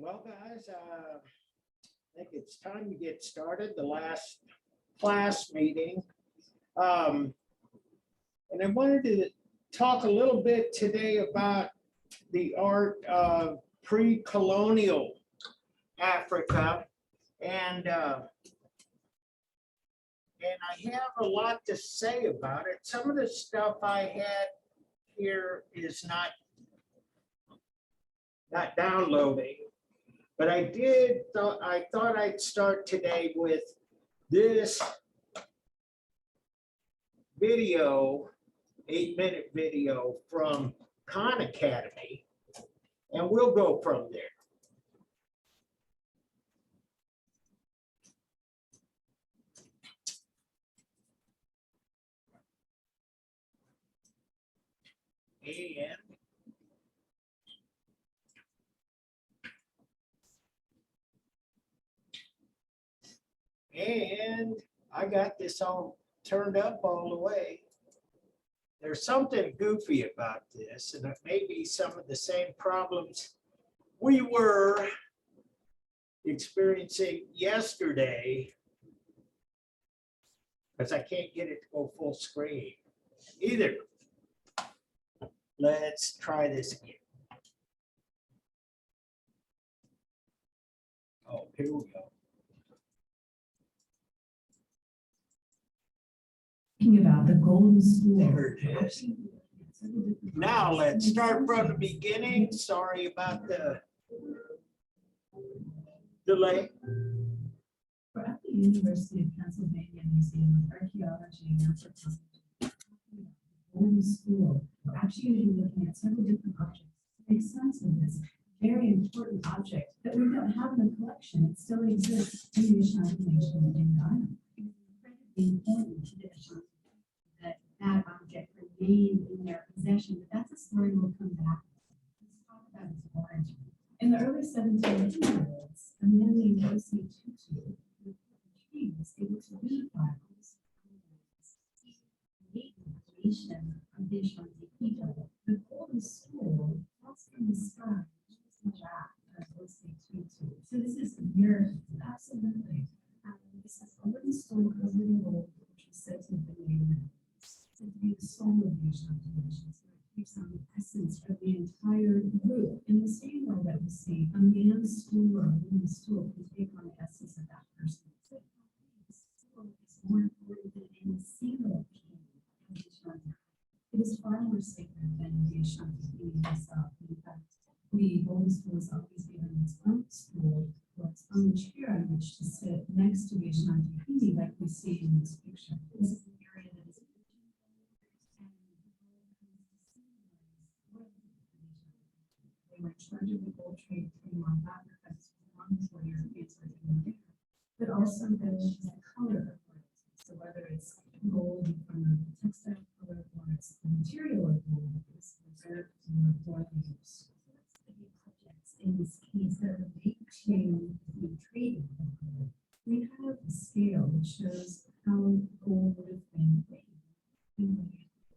Well, guys, I think it's time to get started. The last class meeting. And I wanted to talk a little bit today about the art of pre-colonial Africa. And I have a lot to say about it. Some of the stuff I had here is not downloading. But I thought I'd start today with this video, 8-minute video from Khan Academy, and we'll go from there. And I got this all turned up all the way. There's something goofy about this, and it may be some of the same problems we were experiencing yesterday, because I can't get it to go full screen either. Let's try this again. Oh, here we go. About the golden school. There it is. Now let's start from the beginning. Sorry about the delay. We're at the University of Pennsylvania Museum of Archaeology and Anthropology. The golden school. We're actually going to be looking at several different objects to make sense of this very important object that we don't have in the collection. It still exists in the Ashanti Nation in Ghana. It's incredibly important to the Ashanti that object remained in their possession, but that's a story we'll come back to. Let's talk about its origin. In the early 1700s, a man named O.C. Tutu was able to unify this nation of the Ashanti people. The golden school falls from the sky, just like that, as O.C. Tutu. So this is a miracle, absolutely. This is a wooden stone covered in gold, which was said to have been made to be the soul of the Ashanti Nation. So it takes on the essence of the entire group. In the same way that we see a man's stool or a woman's stool can take on the essence of that person. So the stool is more important than any single king of the Ashanti. It is far more sacred than the Ashanti king himself. In fact, the golden stool is always given its own stool or its own chair on which to sit next to the Ashanti king, like we see in this picture. This is an area that is in charge of the gold trade from North Africa, long before Europeans were even there, but also the color of gold. So whether it's gold from the textile color or it's the material of gold, is reserved for the use. The objects in this case that are linked to the trading of gold. We have a scale that shows how gold would have been weighed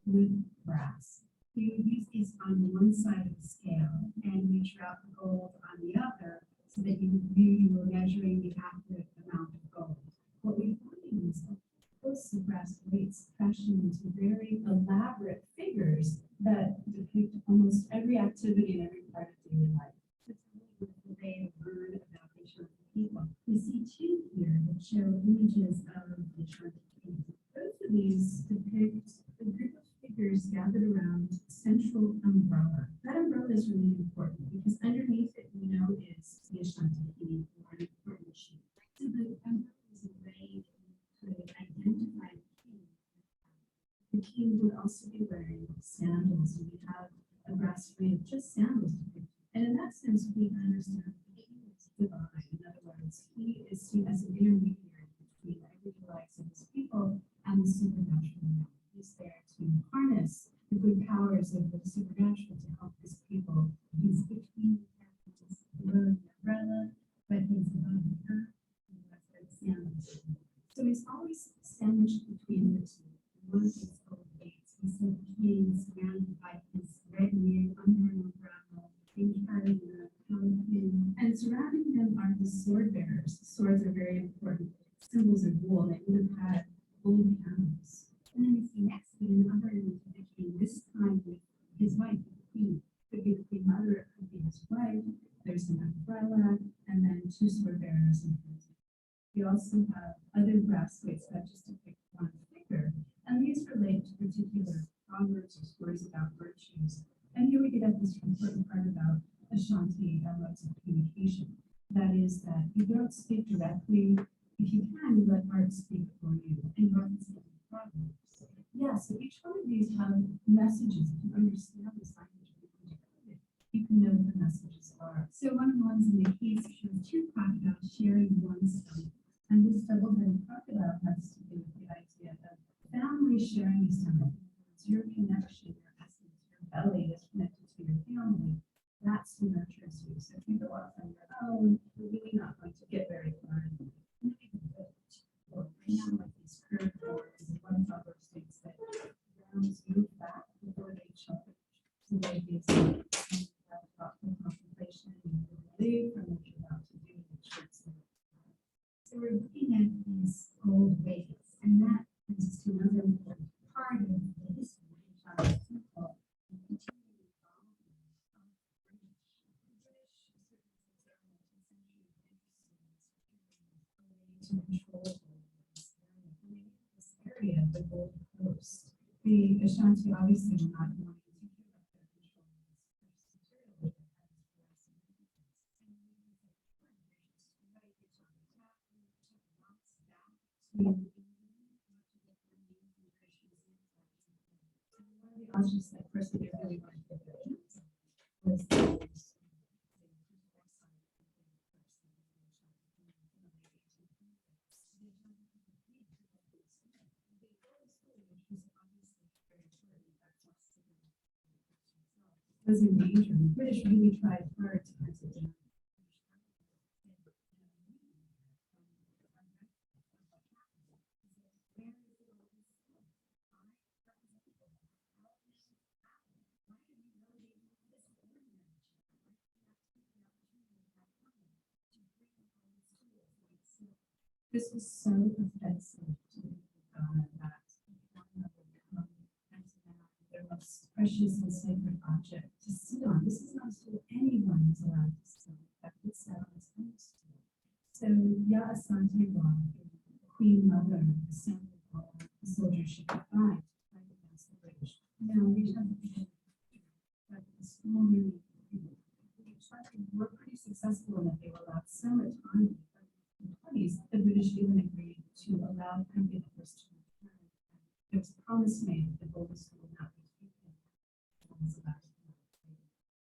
with brass. You use these on one side of the scale and you drop the gold on the other so that you knew you were measuring the accurate amount of gold. What we find is those brass weights fashioned into very elaborate figures that depict almost every activity in every part of daily life. It's really the way to learn about the Ashanti people. We see two here that show images of the Ashanti people. Both of these depict a group of figures gathered around a central umbrella. That umbrella is really important because underneath it we know is the Ashanti king or an important chief. So the umbrella is a way to identify the king. The king would also be wearing sandals, and we have a brass ring of just sandals depicted. And in that sense, we understand the king is divine. In other words, he is seen as an intermediary between the everyday lives of his people and the supernatural realm. He's there to harness the good powers of the supernatural to help his people. He's between the umbrella, but he's above the earth, and that's where the sandals. So he's always sandwiched between the two. One of his gold gates, he's the king surrounded by his retinue under an umbrella, being carried in a palanquin, and surrounded time with his wife, the queen. Could be the queen mother, it could be his wife. There's an umbrella, and then two sword bearers in front. We also have other brass weights that just depict one figure, and these relate to particular proverbs or stories about virtues. And here we get at this important part about Ashanti modes of communication. That is that you don't speak directly. If you can, you let art speak for you, and you often speak in proverbs. Yeah, so each one of these have messages. If you understand this language, you can know what the messages are. So one of the ones in the case shows two crocodiles sharing one stomach. And this double-headed crocodile has to do with the idea of family sharing a stomach. It's your connection, your essence, your belly is connected to your family. That's who nurtures you. So if you go off on your own, you're really not going to get very far. Or right now, like these curved boards, and one proverb states that grounds move back before they chop it. So they give you that thoughtful contemplation and relief from what you're about to do. So we're looking at these old ways, and that brings us to another important part of the history of our people. To control this area, the Gold Coast. The Ashanti obviously were not wanting to give up their control of this objects that person they really wanted to get their hands on was was in danger. The British really tried hard to hunt it down. This was so offensive to Ghana that their most precious and sacred object to sit on. This is not a stool anyone is allowed to sit on. That would sit on his own stool. So Ya Asante Wa, the Queen Mother, assembled all the soldiers she could find to fight against the British. Now we have that the school really were pretty successful in that they were allowed some autonomy. In the 20s, the British even agreed to allow Henry I to return. There was a promise made that the Golden School would not be taken.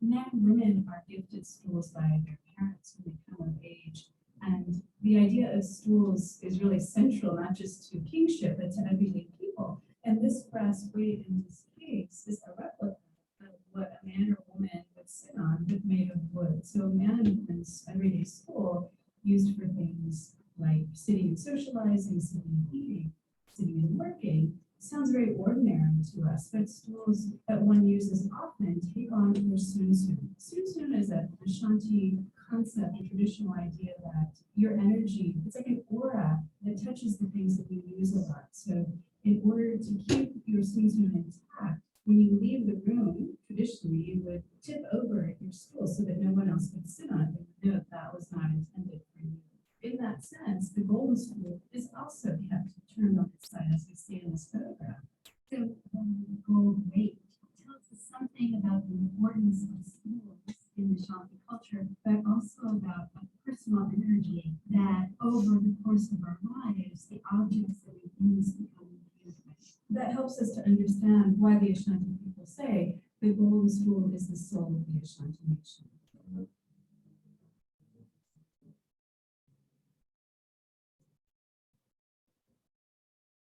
Men and women are gifted stools by their parents when they come of age. And the idea of stools is really central, not just to kingship, but to everyday people. And this brass weight in this case is a replica of what a man or woman would sit on, but made of wood. So a man and woman's everyday stool used for things like sitting and socializing, sitting and eating, sitting and working, sounds very ordinary to us, but stools that one uses often take on their sunsun. Sunsun is a Ashanti concept, a traditional idea that your energy, it's like an aura that touches the things that you use a lot. So in order to keep your sunsun intact, when you leave the room, traditionally you would tip over your stool so that no one else could sit on it. And you know that was not intended for you. In that sense, the golden stool is also kept turned on its side, as we see in this photograph. So the gold weight tells us something about the importance of stools in the Ashanti culture, but also about a personal energy that over the course of our lives, the objects that we use become beautiful. That helps us to understand why the Ashanti people say the golden stool is the soul of the Ashanti nation.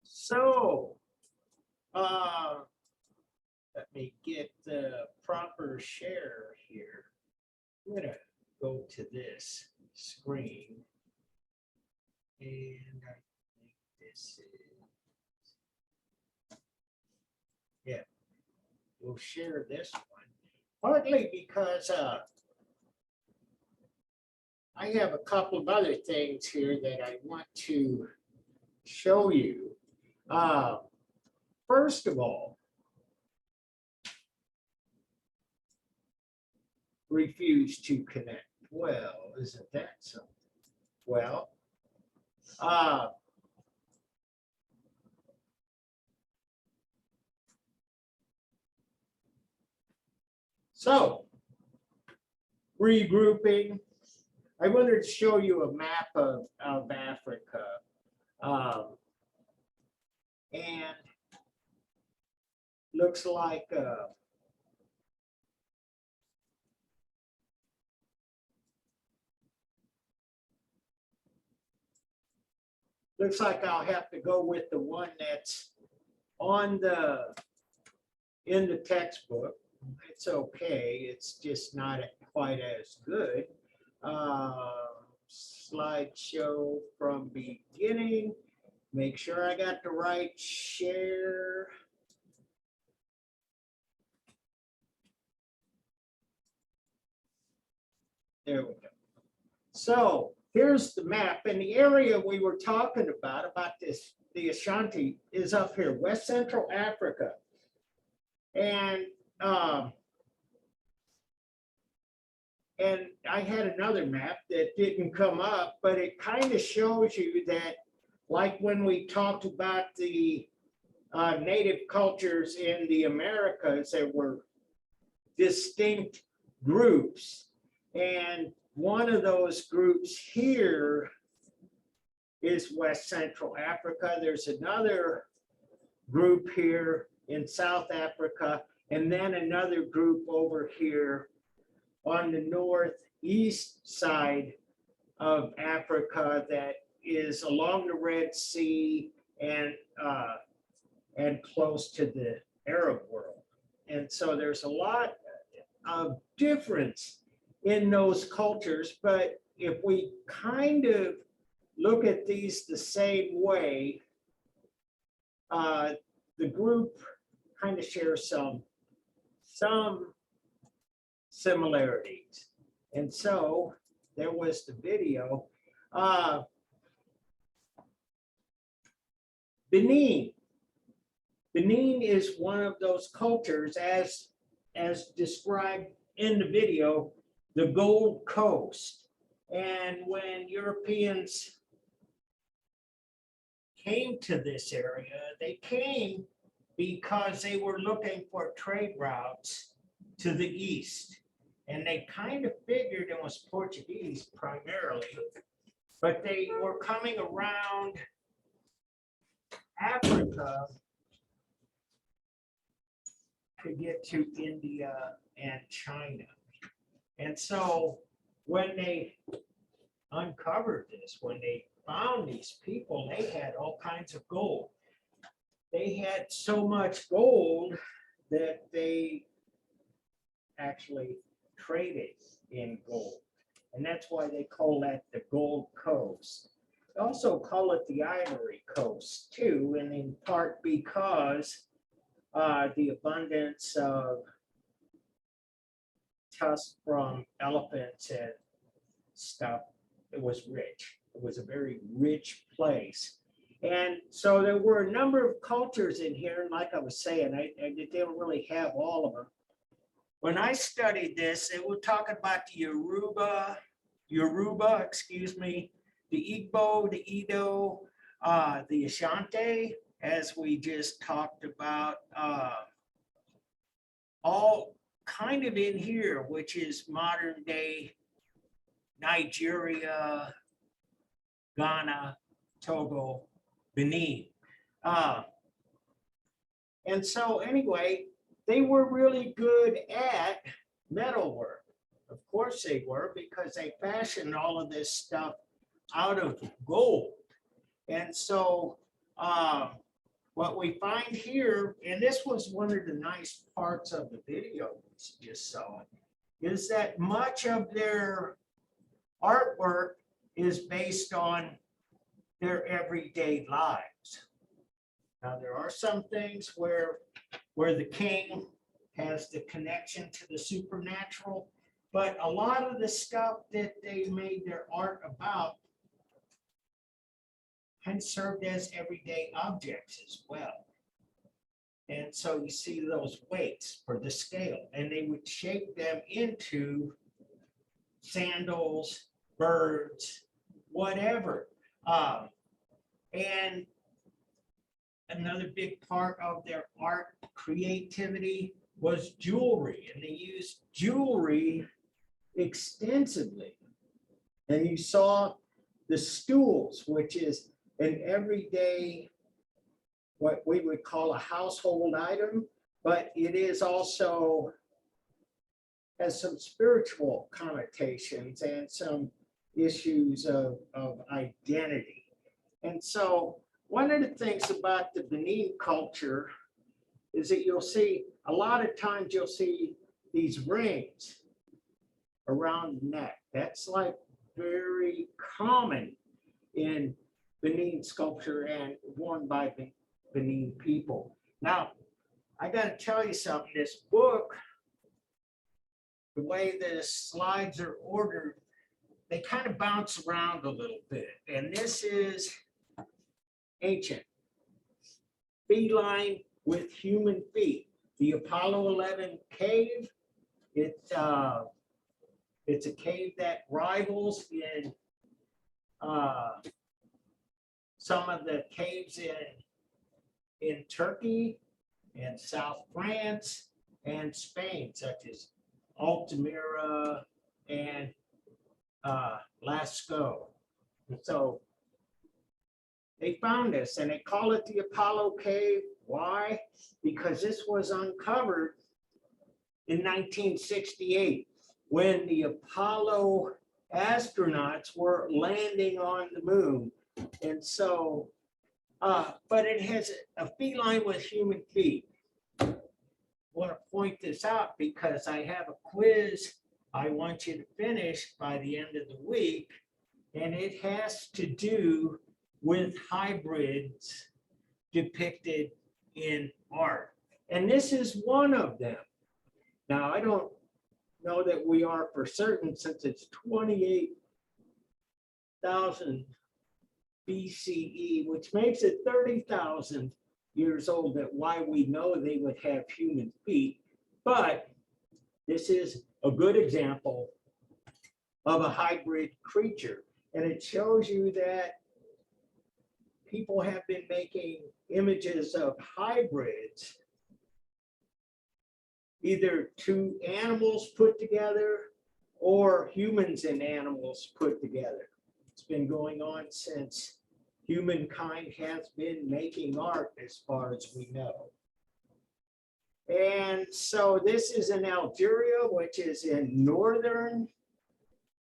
So, let me get the proper share here. I'm gonna go to this screen. And I think this is, yeah, we'll share this one. Partly because I have a couple of other things here that I want to show you. First of all, refuse to connect. Well, isn't that so? Well, so regrouping. I wanted to show you a map of Africa. And looks like I'll have to go with the one that's on in the textbook. It's okay. It's just not quite as good. Slideshow from beginning. Make sure I got the right share. There we go. So here's the map, and the area we were talking about this, the Ashanti, is up here, West Central Africa. And I had another map that didn't come up, but it kind of shows you that, like when we talked about the native cultures in the Americas, there were distinct groups. And one of those groups here is West Central Africa. There's another group here in South Africa, and then another group over here on the northeast side of Africa that is along the Red Sea and close to the Arab world. And so there's a lot of difference in those cultures, but if we kind of look at these the same way, the group kind of shares some similarities. And so there was the video. Benin. Benin is one of those cultures, as described in the video, the Gold Coast. And when Europeans came to this area, they came because they were looking for trade routes to the east. And they kind of figured it was Portuguese primarily, but they were coming around Africa to get to India and China. And so when they uncovered this, when they found these people, they had all kinds of gold. They had so much gold that they actually traded in gold. And that's why they call that the Gold Coast. They also call it the Ivory Coast too, and in part because the abundance of tusks from elephants and stuff, it was rich. It was a very rich place. And so there were a number of cultures in here, and like I was saying, I didn't really have all of them. When I studied this, they were talking about the Yoruba, excuse me, the Igbo, the Edo, the Ashanti, as we just talked about, all kind of in here, which is modern day Nigeria, Ghana, Togo, Benin. And so anyway, they were really good at metalwork. Of course they were, because they fashioned all of this stuff out of gold. And so what we find here, and this was one of the nice parts of the video we just saw, is that much of their artwork is based on their everyday lives. Now, there are some things where the king has the connection to the supernatural, but a lot of the stuff that they made their art about kind of served as everyday objects as well. And so you see those weights for the scale, and they would shape them into sandals, birds, whatever. And another big part of their art creativity was jewelry, and they used jewelry extensively. And you saw the stools, which is an everyday, what we would call a household item, but it is also has some spiritual connotations and some issues of identity. And so one of the things about the Benin culture is that you'll see, a lot of times you'll see these rings around the neck. That's like very common in Benin sculpture and worn by Benin people. Now, I got to tell you something, this book, the way the slides are ordered, they kind of bounce around a little bit. And this is ancient, feline with human feet. The Apollo 11 cave, it's a cave that rivals in some of the caves in Turkey and South France and Spain, such as Altamira and Lascaux. And so they found this and they call it the Apollo Cave. Why? Because this was uncovered in 1968 when the Apollo astronauts were landing on the moon. And so, but it has a feline with human feet. I want to point this out because I have a quiz I want you to finish by the end of the week, and it has to do with hybrids depicted in art. And this is one of them. Now, I don't know that we are for certain since it's 28,000 BCE, which makes it 30,000 years old, that why we know they would have human feet. But this is a good example of a hybrid creature. And it shows you that people have been making images of hybrids, either two animals put together or humans and animals put together. It's been going on since humankind has been making art, as far as we know. And so this is in Algeria, which is in northern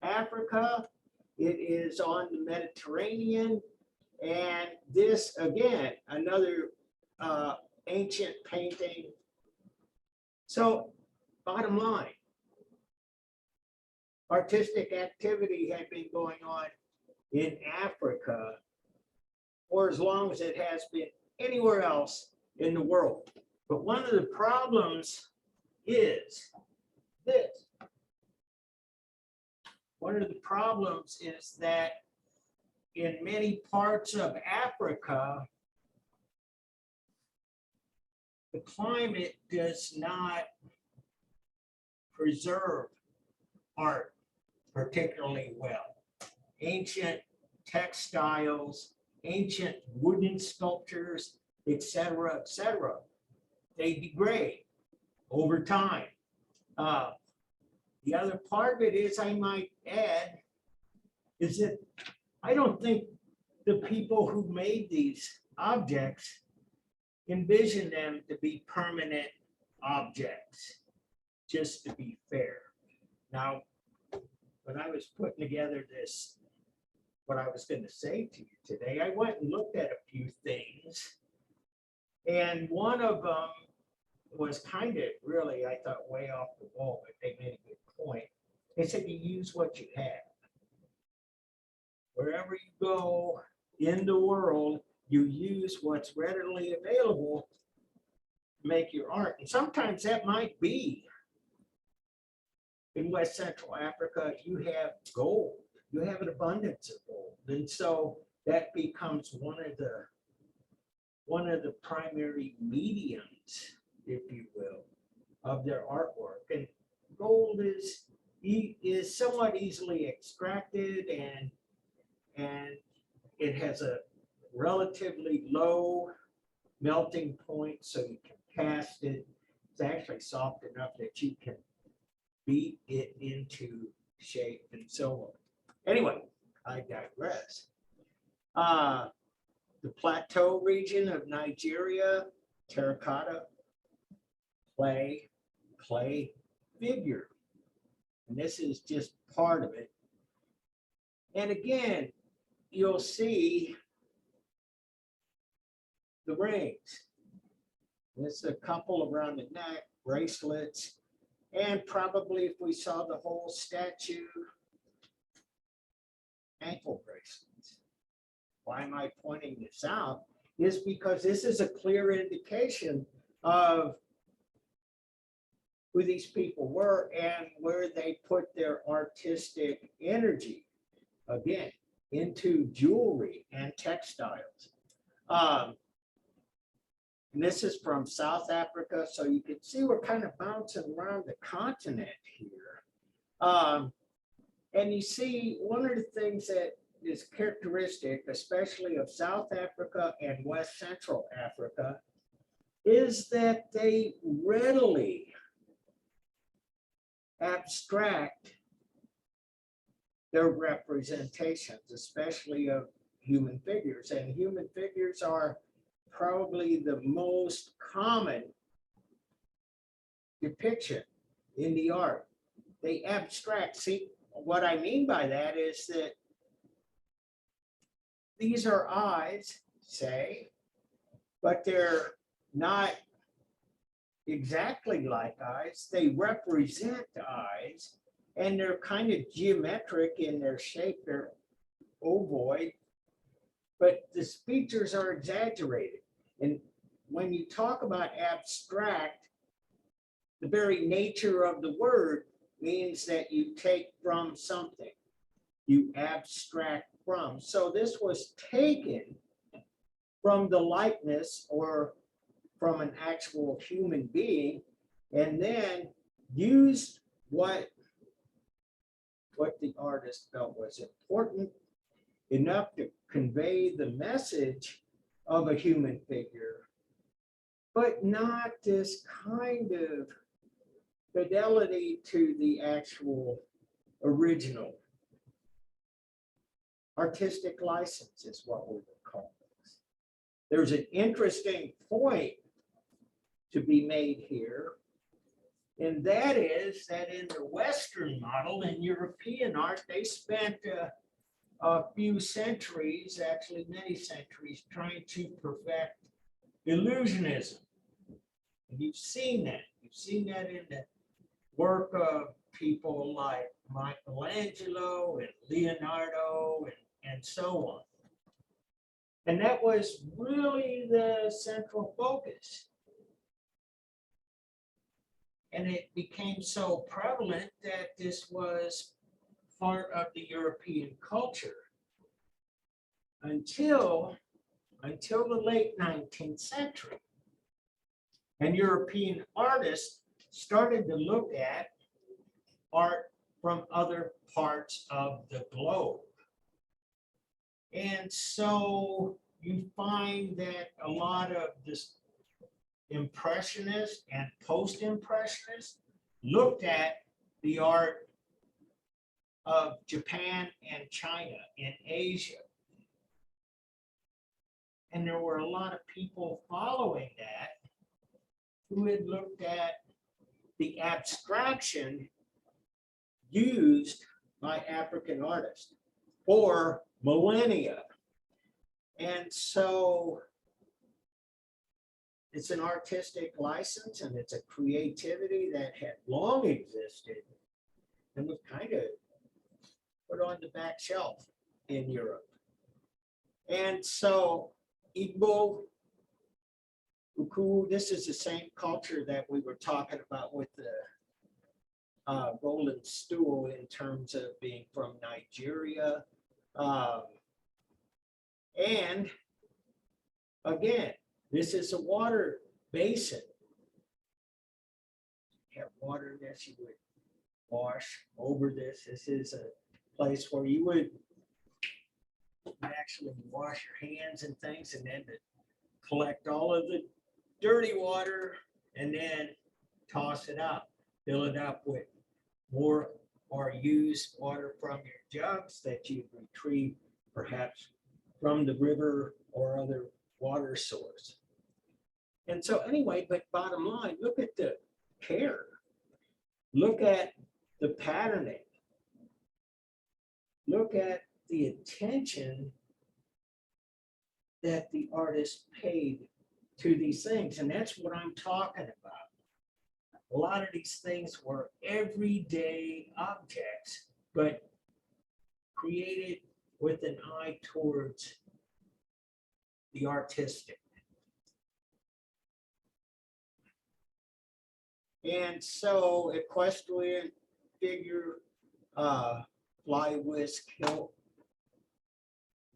Africa. It is on the Mediterranean. And this, again, another ancient painting. So bottom line, artistic activity had been going on in Africa for as long as it has been anywhere else in the world. But one of the problems is this. One of the problems is that in many parts of Africa, the climate does not preserve art particularly well. Ancient textiles, ancient wooden sculptures, etc., they degrade over time. The other part of it is, I might add, is that I don't think the people who made these objects envision them to be permanent objects, just to be fair. Now, when I was putting together this, what I was going to say to you today, I went and looked at a few things. And one of them was kind of really, I thought, way off the wall, but they made a good point. They said you use what you have. Wherever you go in the world, you use what's readily available to make your art. And sometimes that might be in West Central Africa, you have gold. You have an abundance of gold. And so that becomes one of the primary mediums, if you will, of their artwork. And gold is is somewhat easily extracted, and it has a relatively low melting point, so you can cast it. It's actually soft enough that you can beat it into shape and so on. Anyway, I digress. The plateau region of Nigeria, terracotta, clay figure. And this is just part of it. And again, you'll see the rings. There's a couple around the neck, bracelets, and probably if we saw the whole statue, ankle bracelets. Why am I pointing this out? Is because this is a clear indication of who these people were and where they put their artistic energy, again, into jewelry and textiles. And this is from South Africa, so you can see we're kind of bouncing around the continent here. And you see one of the things that is characteristic, especially of South Africa and West Central Africa, is that they readily abstract their representations, especially of human figures. And human figures are probably the most common depiction in the art. They abstract. See, what I mean by that is that these are eyes, say, but they're not exactly like eyes. They represent eyes, and they're kind of geometric in their shape. They're ovoid, but the features are exaggerated. And when you talk about abstract, the very nature of the word means that you take from something, you abstract from. So this was taken from the likeness or from an actual human being, and then used what the artist felt was important enough to convey the message of a human figure, but not this kind of fidelity to the actual original. Artistic license is what we would call this. There's an interesting point to be made here, and that is that in the Western model, in European art, they spent a few centuries, actually many centuries, trying to perfect illusionism. And you've seen that. You've seen that in the work of people like Michelangelo and Leonardo and so on. And that was really the central focus. And it became so prevalent that this was part of the European culture until the late 19th century. And European artists started to look at art from other parts of the globe. And so you find that a lot of this Impressionists and post-Impressionists looked at the art of Japan and China in Asia. And there were a lot of people following that who had looked at the abstraction used by African artists for millennia. And so it's an artistic license, and it's a creativity that had long existed and was kind of put on the back shelf in Europe. And so Igbo, Uku, this is the same culture that we were talking about with the golden stool in terms of being from Nigeria. And again, this is a water basin. You have water in this, you would wash over this. This is a place where you would actually wash your hands and things, and then to collect all of the dirty water and then toss it out, fill it up with more or used water from your jugs that you retrieve perhaps from the river or other water source. And so anyway, but bottom line, look at the care. Look at the patterning. Look at the attention that the artist paid to these things. And that's what I'm talking about. A lot of these things were everyday objects, but created with an eye towards the artistic. And so equestrian figure, fly whisk hilt.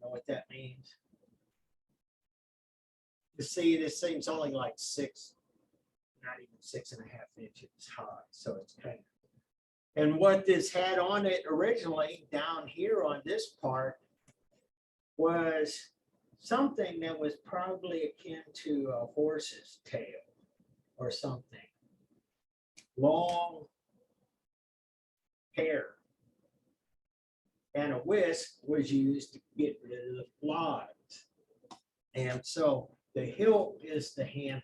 Know what that means? You see, this thing's only like not even 6.5 inches high. So it's kind of, and what this had on it originally down here on this part was something that was probably akin to a horse's tail or something. Long hair. And a whisk was used to get rid of the flies. And so the hilt is the handle.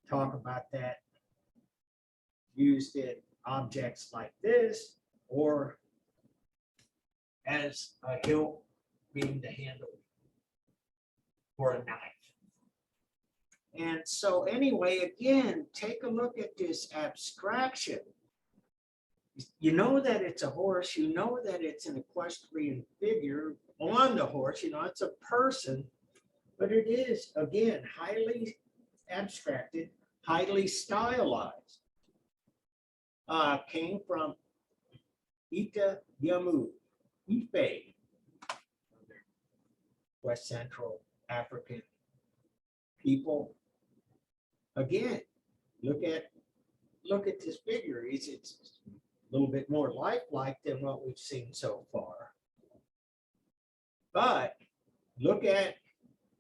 Talk about that used in objects like this, or as a hilt being the handle for a knife. And so anyway, again, take a look at this abstraction. You know that it's a horse, you know that it's an equestrian figure on the horse, you know, it's a person, but it is, again, highly abstracted, highly stylized. Came from Ita Yamu, Ife, West Central African people. Again, look at this figure. It's a little bit more lifelike than what we've seen so far. But look at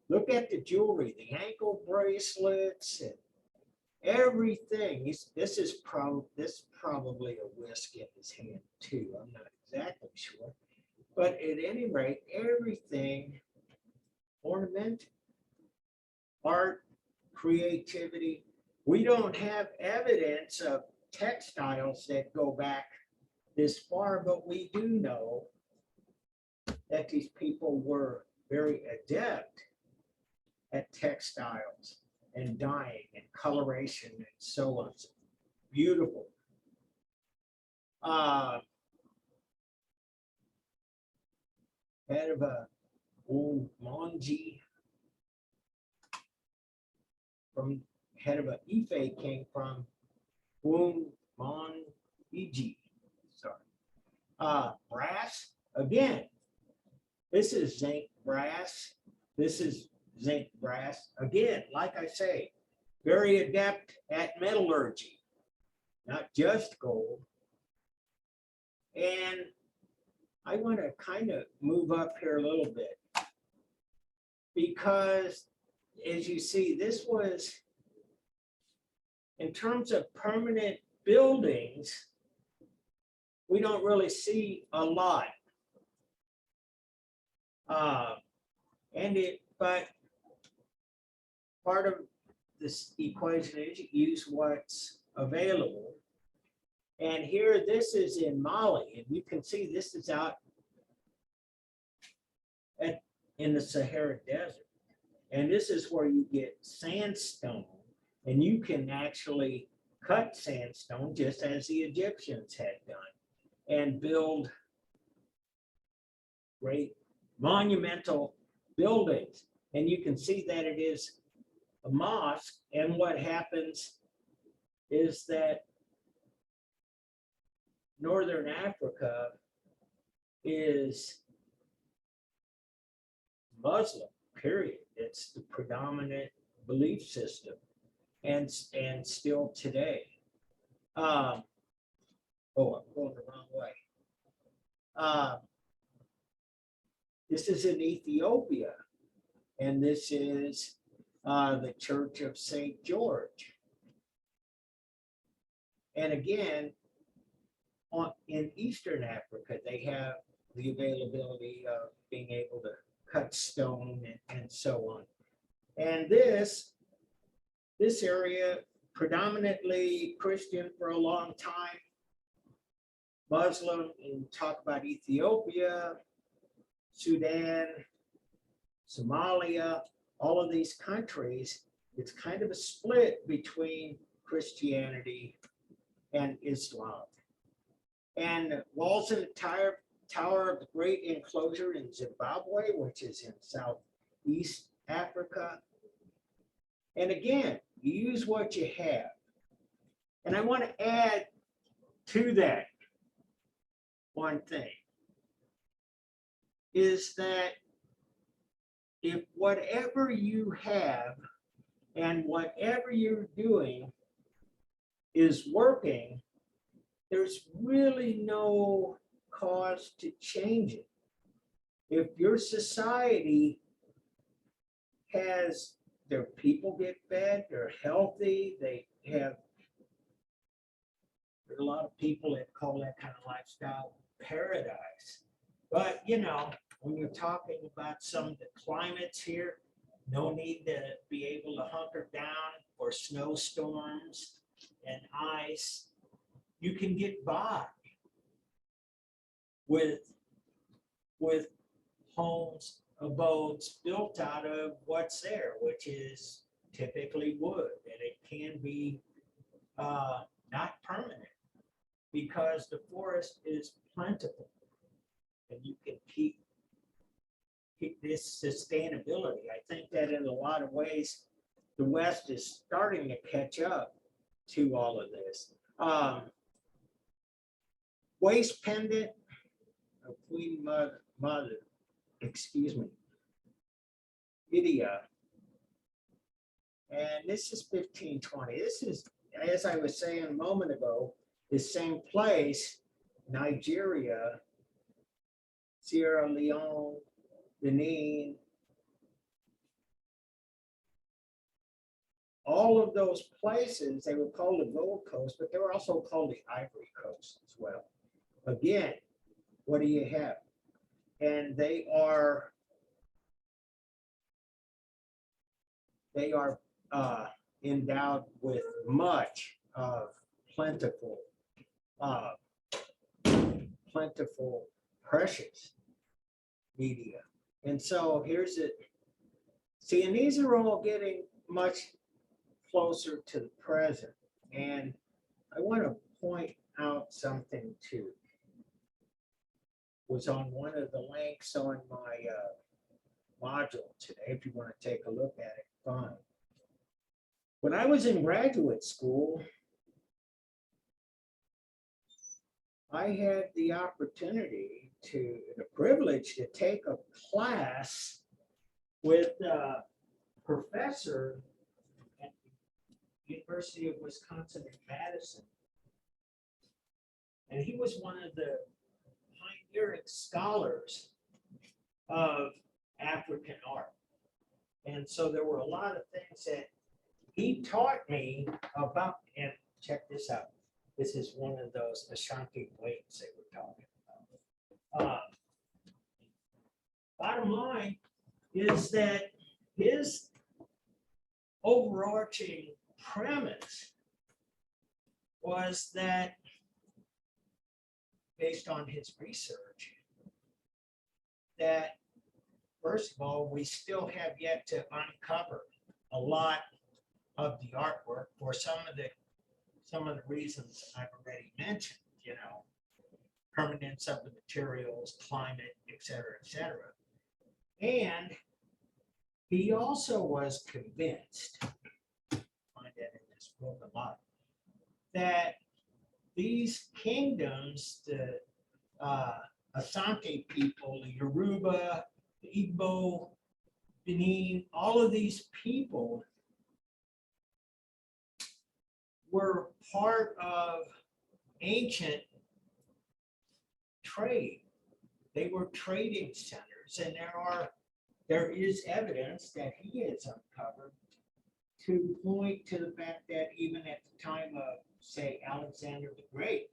the jewelry, the ankle bracelets, and everything. This is probably a whisk in his hand too. I'm not exactly sure, but at any rate, everything ornamented, art, creativity. We don't have evidence of textiles that go back this far, but we do know that these people were very adept at textiles and dyeing and coloration and so on. Beautiful. Head of a old Monji from head of a Ife came from Wun Mon Iji. Sorry. Brass, again, this is zinc brass. This is zinc brass. Again, like I say, very adept at metallurgy, not just gold. And I want to kind of move up here a little bit because as you see, this was, in terms of permanent buildings, we don't really see a lot. But part of this equation is you use what's available. And here, this is in Mali, and you can see this is out in the Sahara Desert. And this is where you get sandstone, and you can actually cut sandstone just as the Egyptians had done and build great monumental buildings. And you can see that it is a mosque. And what happens is that Northern Africa is Muslim, period. It's the predominant belief system, and still today. Oh, I'm going the wrong way. This is in Ethiopia, and this is the Church of St. George. And again, in Eastern Africa, they have the availability of being able to cut stone and so on. And this area, predominantly Christian for a long time, Muslim, and talk about Ethiopia, Sudan, Somalia, all of these countries, it's kind of a split between Christianity and Islam. And Walls and Tower of the Great Enclosure in Zimbabwe, which is in Southeast Africa. And again, you use what you have. And I want to add to that one thing, is that if whatever you have and whatever you're doing is working, there's really no cause to change it. If your society has their people get fed, they're healthy, they have, there's a lot of people that call that kind of lifestyle paradise. But you know, when you're talking about some of the climates here, no need to be able to hunker down for snowstorms and ice. You can get by with homes, abodes built out of what's there, which is typically wood, and it can be not permanent because the forest is plentiful, and you can keep this sustainability. I think that in a lot of ways, the West is starting to catch up to all of this. Waist pendant of Queen Mother, excuse me, Lydia. And this is 1520. This is, as I was saying a moment ago, the same place, Nigeria, Sierra Leone, Benin, all of those places, they were called the Gold Coast, but they were also called the Ivory Coast as well. Again, what do you have? And they are endowed with much of plentiful, precious media. And so here's it. See, and these are all getting much closer to the present. And I want to point out something too. Was on one of the links on my module today. If you want to take a look at it, fine. When I was in graduate school, I had the opportunity the privilege to take a class with a professor at the University of Wisconsin in Madison. And he was one of the pioneering scholars of African art. And so there were a lot of things that he taught me about, and check this out. This is one of those Ashanti weights they were talking about. Bottom line is that his overarching premise was that, based on his research, that first of all, we still have yet to uncover a lot of the artwork for some of the reasons I've already mentioned, you know, permanence of the materials, climate, et cetera, and he also was convinced, I find that in this book a lot, that these kingdoms, the Asante people, the Yoruba, the Igbo, Benin, all of these people were part of ancient trade. They were trading centers, and there is evidence that he has uncovered to point to the fact that even at the time of, say, Alexander the Great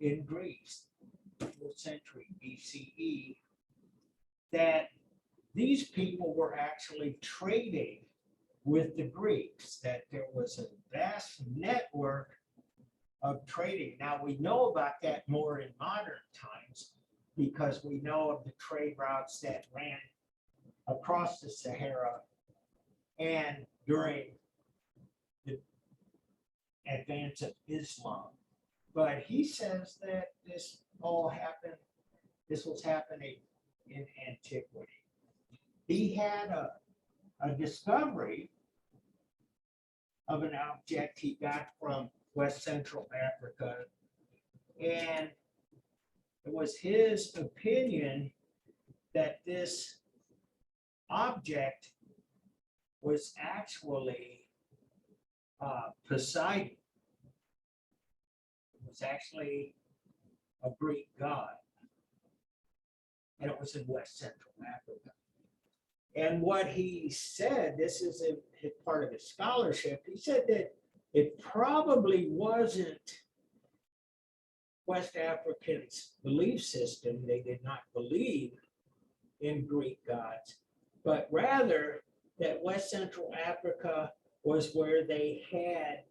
in Greece, 4th century BCE, that these people were actually trading with the Greeks, that there was a vast network of trading. Now, we know about that more in modern times because we know of the trade routes that ran across the Sahara and during the advance of Islam. But he says that this was happening in antiquity. He had a discovery of an object he got from West Central Africa, and it was his opinion that this object was actually Poseidon. It was actually a Greek god, and it was in West Central Africa. And what he said, this is a part of his scholarship, he said that it probably wasn't West Africans' belief system. They did not believe in Greek gods, but rather that West Central Africa was where they had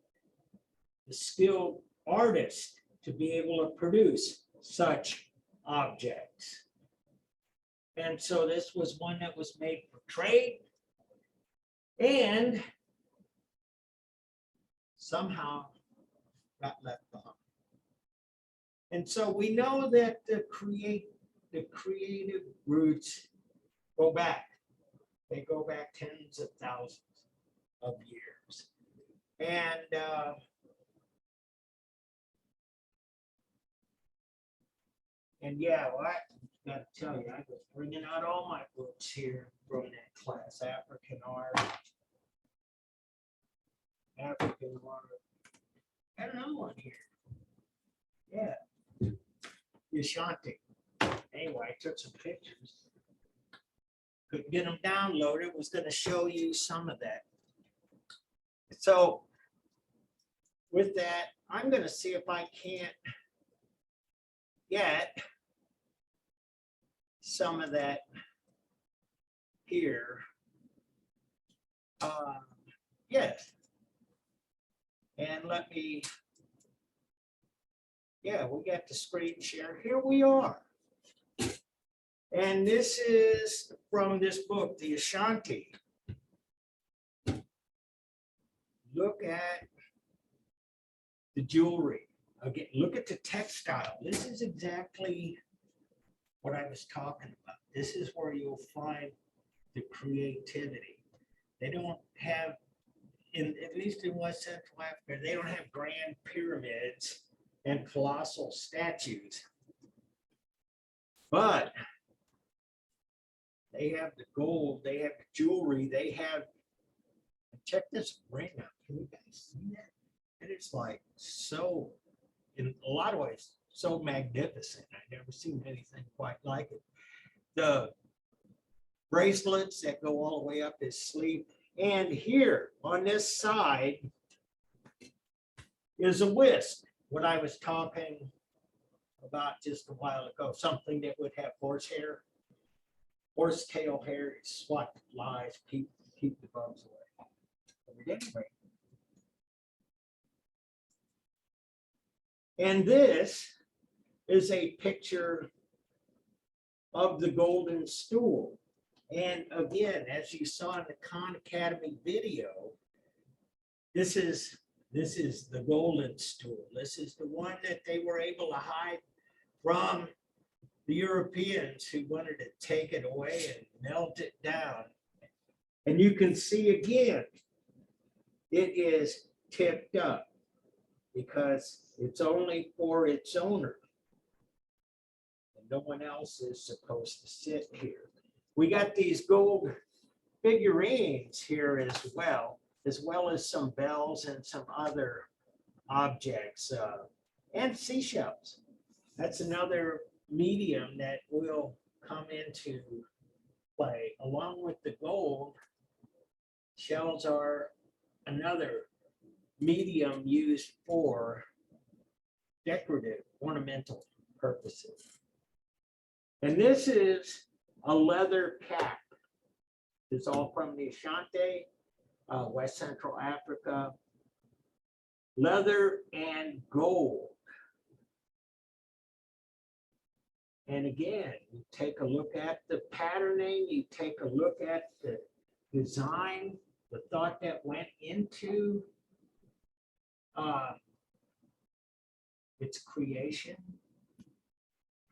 the skilled artists to be able to produce such objects. And so this was one that was made for trade and somehow got left behind. And so we know that the creative roots go back. They go back tens of thousands of years. And yeah, well, I got to tell you, I was bringing out all my books here from that class, African art. I don't know one here. Yeah. Ashanti. Anyway, I took some pictures. Couldn't get them downloaded. Was going to show you some of that. So with that, I'm going to see if I can't get some of that here. Yes. And let me, yeah, we got the screen share. Here we are. And this is from this book, The Ashanti. Look at the jewelry. Again, look at the textile. This is exactly what I was talking about. This is where you'll find the creativity. They don't have, at least in West Central Africa, they don't have grand pyramids and colossal statues. But they have the gold, they have the jewelry, they have, check this ring out. Can you guys see that? And it's like so, in a lot of ways, so magnificent. I've never seen anything quite like it. The bracelets that go all the way up his sleeve. And here on this side is a whisk, what I was talking about just a while ago, something that would have horsehair, horsetail hair, swat flies, keep the bugs away. But anyway. And this is a picture of the golden stool. And again, as you saw in the Khan Academy video, this is the golden stool. This is the one that they were able to hide from the Europeans who wanted to take it away and melt it down. And you can see again, it is tipped up because it's only for its owner. And no one else is supposed to sit here. We got these gold figurines here as well as some bells and some other objects and seashells. That's another medium that will come into play. Along with the gold, shells are another medium used for decorative, ornamental purposes. And this is a leather cap. It's all from the Ashanti, West Central Africa. Leather and gold. And again, you take a look at the patterning, you take a look at the design, the thought that went into its creation.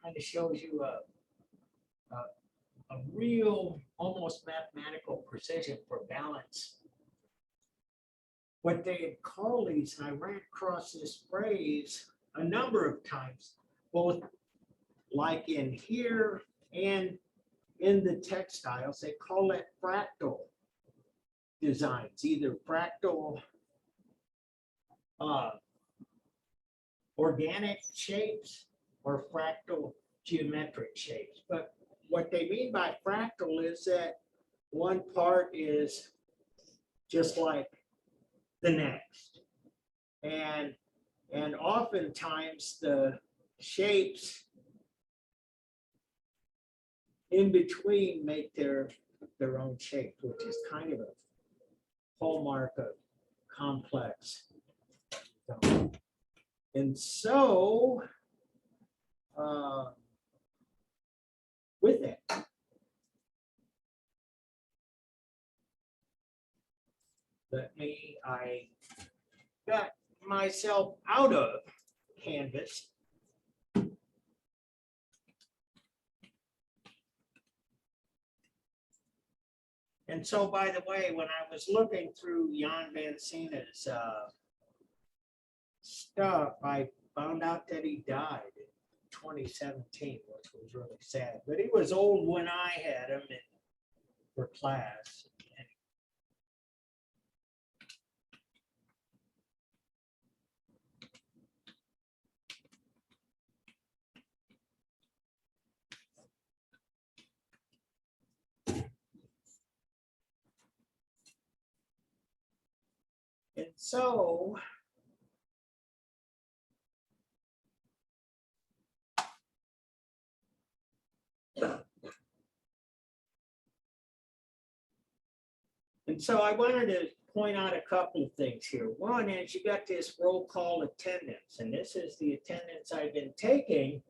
Kind of shows you a real, almost mathematical precision for balance. What they call these, and I ran across this phrase a number of times, both like in here and in the textiles, they call it fractal designs, either fractal organic shapes or fractal geometric shapes. But what they mean by fractal is that one part is just like the next. And oftentimes the shapes in between make their own shape, which is kind of a hallmark of complex. And so, with that, I got myself out of canvas. And so, by the way, when I was looking through Jan van Siena's stuff, I found out that he died in 2017, which was really sad. But he was old when I had him for class. And so, I wanted to point out a couple of things here. One is you got this roll call attendance, and this is the attendance I've been taking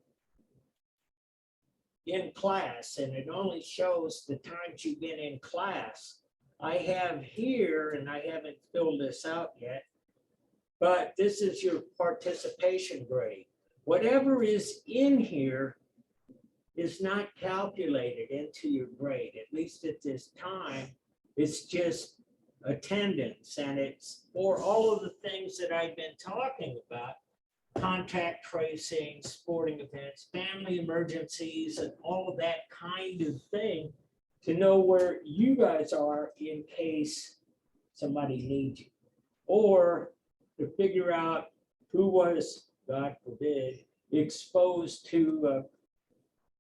in class, and it only shows the times you've been in class. I have here, and I haven't filled this out yet, but this is your participation grade. Whatever is in here is not calculated into your grade, at least at this time. It's just attendance, and it's for all of the things that I've been talking about: contact tracing, sporting events, family emergencies, and all of that kind of thing, to know where you guys are in case somebody needs you, or to figure out who was, God forbid, exposed to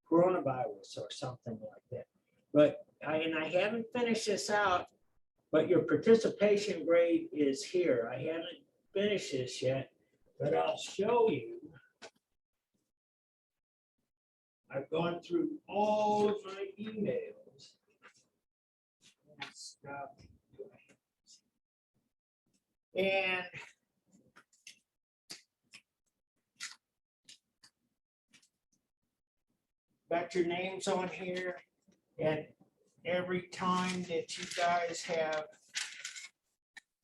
coronavirus or something like that. But I haven't finished this out, but your participation grade is here. I haven't finished this yet, but I'll show you. I've gone through all of my emails and stuff. And got your names on here, and every time that you guys have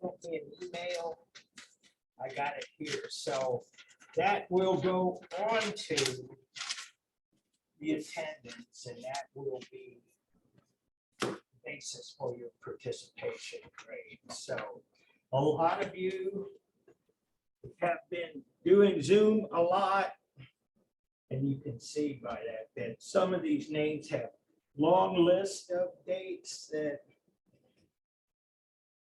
sent me an email, I got it here. So that will go on to the attendance, and that will be the basis for your participation grade. So a lot of you have been doing Zoom a lot, and you can see by that some of these names have long list of dates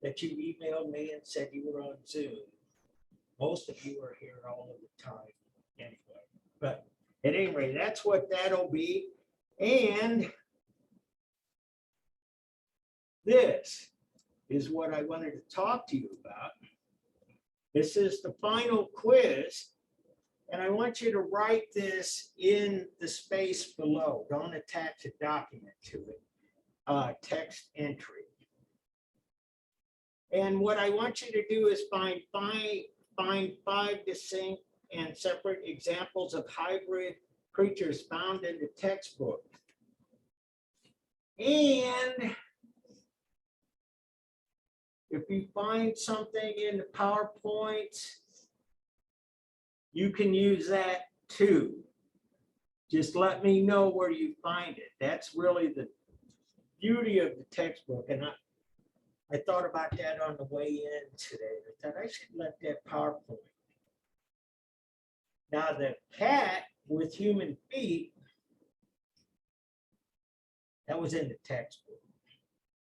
that you emailed me and said you were on Zoom. Most of you are here all of the time anyway. But At any rate, that's what that'll be. And this is what I wanted to talk to you about. This is the final quiz. And I want you to write this in the space below. Don't attach a document to it. Text entry. And what I want you to do is find five distinct and separate examples of hybrid creatures found in the textbook. And if you find something in the PowerPoint, you can use that too. Just let me know where you find it. That's really the beauty of the textbook. And I thought about that on the way in today. I thought I should let that PowerPoint. Now the cat with human feet, that was in the textbook.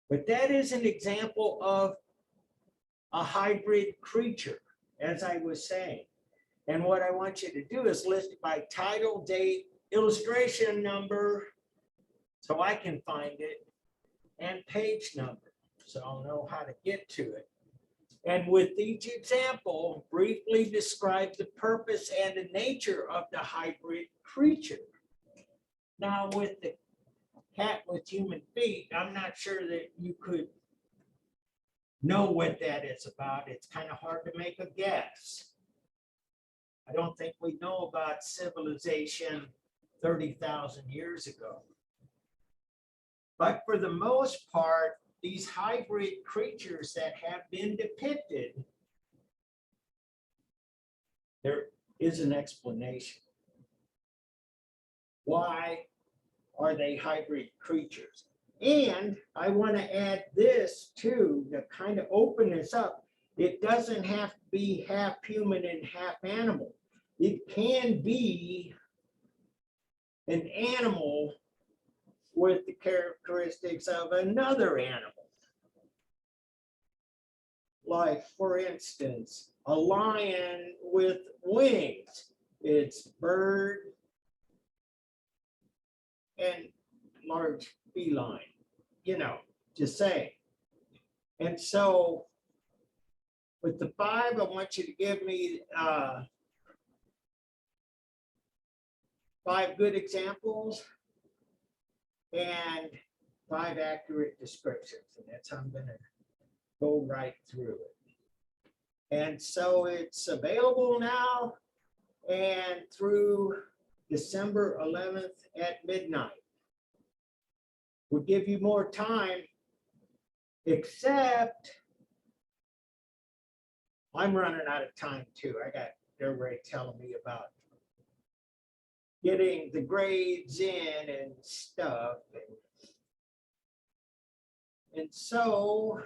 But that is an example of a hybrid creature, as I was saying. And what I want you to do is list it by title, date, illustration number, so I can find it, and page number, so I'll know how to get to it. And with each example, briefly describe the purpose and the nature of the hybrid creature. Now, with the cat with human feet, I'm not sure that you could know what that is about. It's kind of hard to make a guess. I don't think we know about civilization 30,000 years ago. But for the most part, these hybrid creatures that have been depicted, there is an explanation. Why are they hybrid creatures? And I want to add this too, to kind of open this up. It doesn't have to be half human and half animal. It can be an animal with the characteristics of another animal. Like, for instance, a lion with wings. It's bird and large feline, you know, just saying. And so with the five, I want you to give me 5 good examples and 5 accurate descriptions. And that's how I'm going to go right through it. And so it's available now and through December 11th at midnight. We'll give you more time, except I'm running out of time too. They're already telling me about getting the grades in and stuff. And so,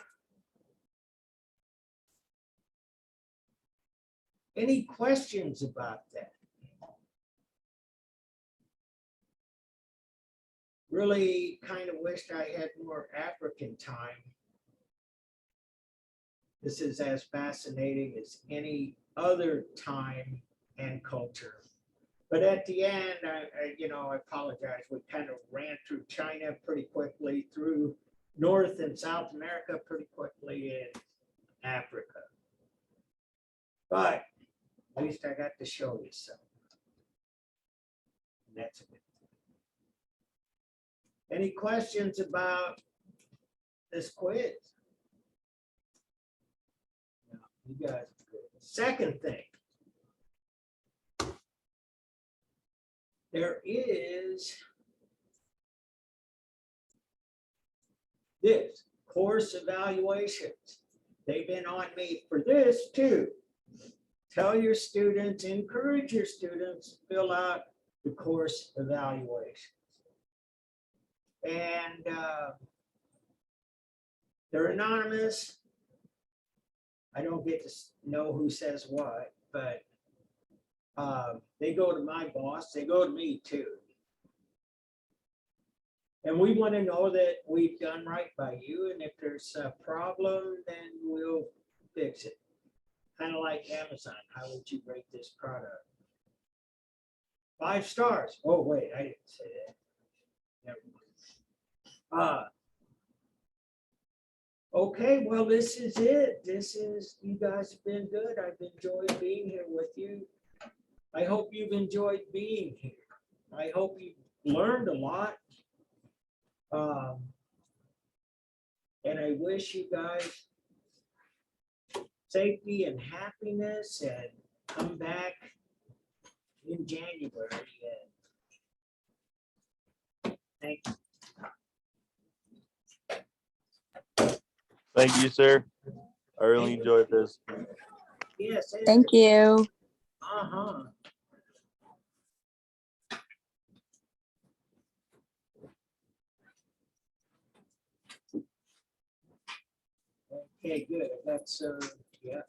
any questions about that? Really kind of wished I had more African time. This is as fascinating as any other time and culture. But at the end, I apologize. We kind of ran through China pretty quickly, through North and South America pretty quickly, and Africa. But at least I got to show you some. And that's a good thing. Any questions about this quiz? No, you guys are good. Second thing. There is this course evaluations. They've been on me for this too. Tell your students, encourage your students to fill out the course evaluations. And they're anonymous. I don't get to know who says what, but they go to my boss, they go to me too. And we want to know that we've done right by you, and if there's a problem, then we'll fix it. Kind of like Amazon, how would you rate this product? 5 stars. Oh, wait, I didn't say that. Never mind. Okay, well, this is it. You guys have been good. I've enjoyed being here with you. I hope you've enjoyed being here. I hope you learned a lot. And I wish you guys safety and happiness and come back in January. And thank you. Thank you, sir. I really enjoyed this. Yes. Thank you. Uh-huh. Okay, good. That's, yeah.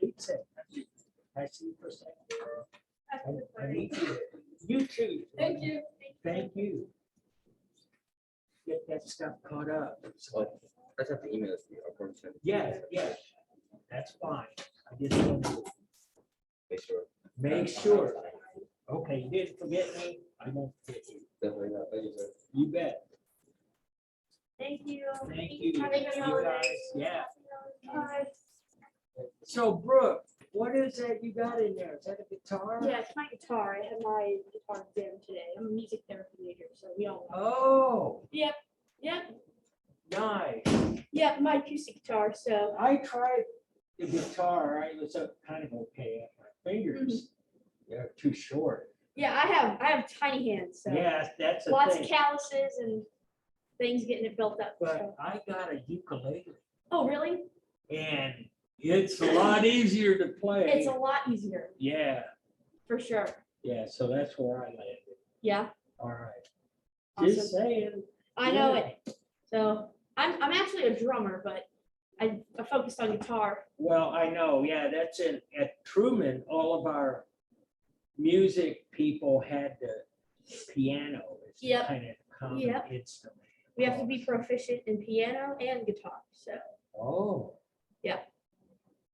Lisa, I see you for a second. I need you. You too. Thank you. Thank you. Get that stuff caught up. Oh, I just have to email it to you. I'll probably send it. Yeah, yeah, that's fine. I just want to Make sure. make sure. Okay, you didn't forget me. I won't forget you. Definitely not. Thank you, sir. You bet. Thank you. Thank you. Have a good You holiday. guys, yeah. Bye. So Brooke, what is that you got in there? Is that a guitar? Yeah, it's my guitar. I had my guitar exam today. I'm a music therapy major, so we all know. Oh, Yep, yep, nice. yep, my acoustic guitar, so. I tried the guitar. I was kind of okay. My fingers, they're too short. Yeah, I have tiny hands, so. Yeah, that's the Lots of thing. calluses and things getting it built up. But So. I got a ukulele Oh, really? and it's a lot easier to play. It's a lot easier, Yeah, for sure. yeah, so that's where I landed. Yeah, All right. awesome. Just saying. I know Yeah. it. So I'm actually a drummer, but I focused on guitar. Well, I know, yeah, that's in, at Truman, all of our music people had the piano. It's Yep. kind of common Yep. instrument. We have to be proficient in piano and guitar, so Oh. Yeah.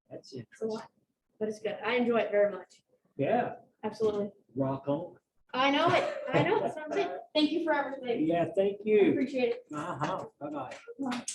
That's it's a interesting. lot, but it's good. I enjoy it very much. Yeah, Absolutely. rock on. I know it. I know. That's what I'm saying. Thank you for everything. Yeah, thank I you. appreciate it. Uh-huh, bye-bye. Bye.